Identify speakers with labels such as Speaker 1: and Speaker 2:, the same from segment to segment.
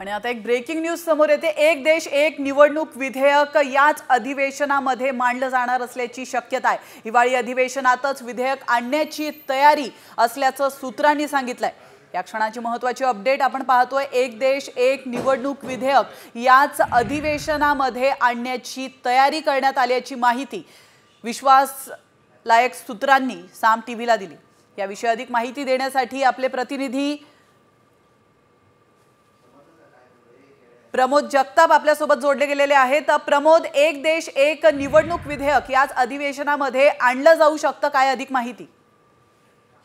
Speaker 1: आणि आता एक ब्रेकिंग न्यूज समोर येते। एक देश एक निवडणूक विधेयक याच अधिवेशनामध्ये मांडलं जाणार असल्याची शक्यता आहे। हिवाळी अधिवेशनातच विधेयक आणण्याची तयारी असल्याचं सूत्रांनी सांगितलंय। या क्षणाची महत्त्वाची अपडेट आपण पाहतोय। एक देश एक निवडणूक विधेयक याच अधिवेशनामध्ये आणण्याची तयारी करण्यात आल्याची माहिती विश्वासलायक सूत्रांनी साम टीव्हीला दिली। याविषयी अधिक माहिती देण्यासाठी आपले प्रतिनिधी प्रमोद जगताप आपल्या सोबत जोडले गेलेले आहेत। प्रमोद, एक देश एक निवडणूक विधेयक याच अधिवेशनामध्ये आणलं जाऊ शकतं, काय अधिक माहिती?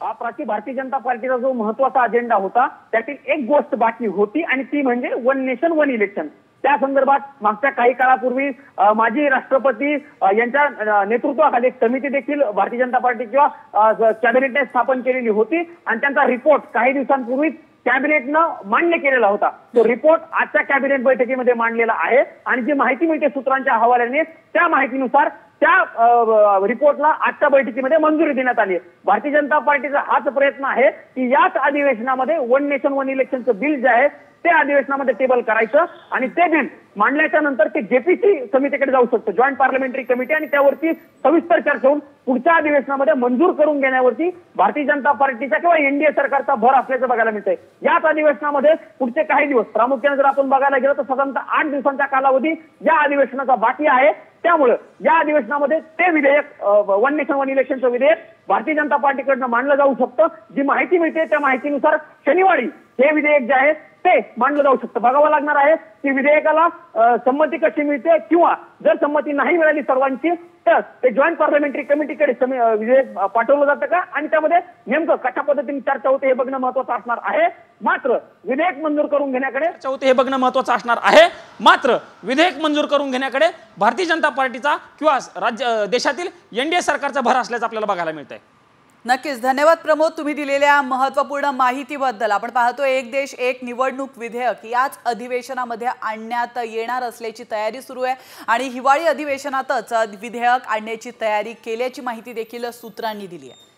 Speaker 2: प्राची, भारतीय जनता पार्टीचा जो महत्त्वाचा अजेंडा होता त्यातील एक गोष्ट बाकी होती आणि ती म्हणजे वन नेशन वन इलेक्शन। त्या संदर्भात मागच्या काही काळापूर्वी माजी राष्ट्रपती यांच्या नेतृत्वाखाली एक समिती देखील भारतीय जनता पार्टी किंवा कॅबिनेटने स्थापन केलेली होती आणि त्यांचा रिपोर्ट काही दिवसांपूर्वी कॅबिनेटनं मान्य केलेला होता। तो रिपोर्ट आजच्या कॅबिनेट बैठकीमध्ये मांडलेला आहे आणि जी माहिती मिळते सूत्रांच्या हवाल्याने त्या माहितीनुसार त्या रिपोर्टला आजच्या बैठकीमध्ये मंजुरी देण्यात आली आहे। भारतीय जनता पार्टीचा हाच प्रयत्न आहे की याच अधिवेशनामध्ये वन नेशन वन इलेक्शनचं बिल जे आहे ते अधिवेशनामध्ये टेबल करायचं आणि ते बिल मांडल्याच्या नंतर ते जेपीसी समितीकडे जाऊ शकतं, जॉईंट पार्लमेंटरी कमिटी, आणि त्यावरती सविस्तर चर्चा होऊन पुढच्या अधिवेशनामध्ये मंजूर करून घेण्यावरती भारतीय जनता पार्टीचा किंवा एनडीए सरकारचा भर असल्याचं बघायला मिळतंय। याच अधिवेशनामध्ये पुढचे काही दिवस, प्रामुख्याने जर आपण बघायला गेलो तर साधारणतः 8 दिवसांचा कालावधी या अधिवेशनाचा बाकी आहे। त्यामुळे या अधिवेशनामध्ये ते विधेयक, वन नेशन वन इलेक्शनचं विधेयक भारतीय जनता पार्टीकडनं मांडलं जाऊ शकतं। जी माहिती मिळते त्या माहितीनुसार शनिवारी हे विधेयक जे आहे ते मांडलं जाऊ शकतं। बघावं लागणार आहे की विधेयकाला संमती कशी मिळते, किंवा जर संमती नाही मिळाली सर्वांची तर ते जॉईंट पार्लमेंटरी कमिटीकडे विधेयक पाठवलं जातं का आणि त्यामध्ये नेमकं कशा पद्धतीने चर्चा होते हे बघणं महत्त्वाचं असणार आहे। मात्र विधेयक मंजूर करून घेण्याकडे
Speaker 3: भारतीय जनता पार्टीचा किंवा देशातील एनडीए सरकारचा भर असल्याचं आपल्याला बघायला मिळतंय।
Speaker 1: नक्कीच धन्यवाद प्रमोद, तुम्ही दिलेल्या महत्त्वपूर्ण माहितीबद्दल। आपण पाहतो एक देश एक निवडणूक विधेयक याच अधिवेशनामध्ये आणण्यात येणार असल्याची तयारी सुरू आहे आणि हिवाळी अधिवेशनातच विधेयक आणण्याची तयारी केल्याची माहिती देखील सूत्रांनी दिली आहे।